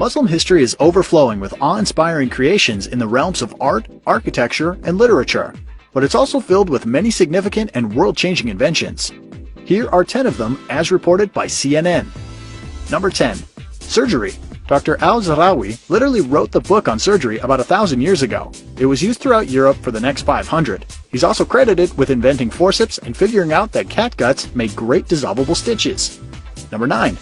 Muslim history is overflowing with awe-inspiring creations in the realms of art, architecture, and literature, but it's also filled with many significant and world-changing inventions. Here are 10 of them as reported by CNN. Number 10. Surgery. Dr. Al-Zahrawi literally wrote the book on surgery about 1,000 years ago. It was used throughout Europe for the next 500. He's also credited with inventing forceps and figuring out that cat guts make great dissolvable stitches. Number 9.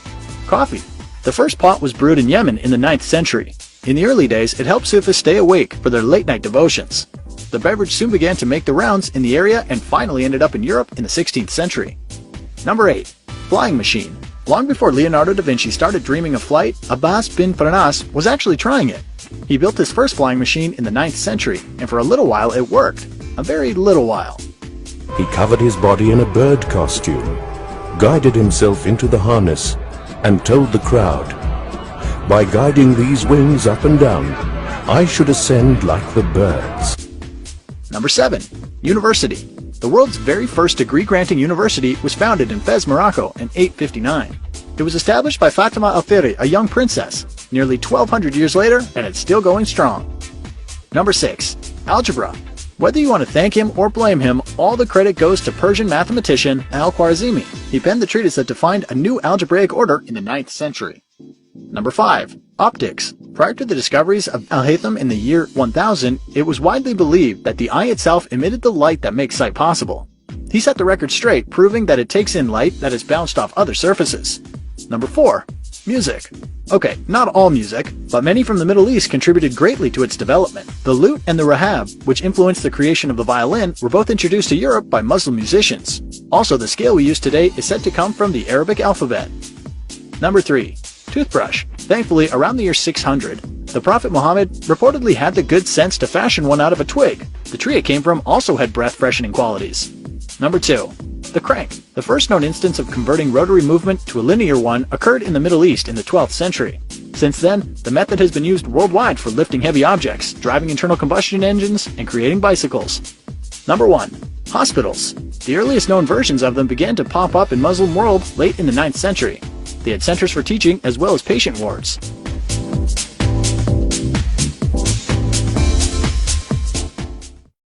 Coffee. The first pot was brewed in Yemen in the 9th century. In the early days, it helped Sufis stay awake for their late-night devotions. The beverage soon began to make the rounds in the area and finally ended up in Europe in the 16th century. Number 8. Flying machine. Long before Leonardo da Vinci started dreaming of flight, Abbas bin Farnas was actually trying it. He built his first flying machine in the 9th century, and for a little while it worked. A very little while. He covered his body in a bird costume, guided himself into the harness, and told the crowd, "By guiding these wings up and down, I should ascend like the birds." Number 7. University. The world's very first degree-granting university was founded in Fez, Morocco in 859. It was established by Fatima al-Thiri, a young princess, nearly 1,200 years later, and it's still going strong. Number 6. Algebra. Whether you want to thank him or blame him, all the credit goes to Persian mathematician Al-Khwarizmi. He penned the treatise that defined a new algebraic order in the 9th century. Number 5. Optics. Prior to the discoveries of Al-Haytham in the year 1000, it was widely believed that the eye itself emitted the light that makes sight possible. He set the record straight, proving that it takes in light that is bounced off other surfaces. Number 4. Music. Okay, not all music, but many from the Middle East contributed greatly to its development. The lute and the rahab, which influenced the creation of the violin, were both introduced to Europe by Muslim musicians. Also, the scale we use today is said to come from the Arabic alphabet. Number 3. Toothbrush. Thankfully, around the year 600, the Prophet Muhammad reportedly had the good sense to fashion one out of a twig. The tree it came from also had breath-freshening qualities. Number 2. The crank. The first known instance of converting rotary movement to a linear one occurred in the Middle East in the 12th century. Since then, the method has been used worldwide for lifting heavy objects, driving internal combustion engines, and creating bicycles. Number 1. Hospitals. The earliest known versions of them began to pop up in Muslim world late in the 9th century. They had centers for teaching as well as patient wards.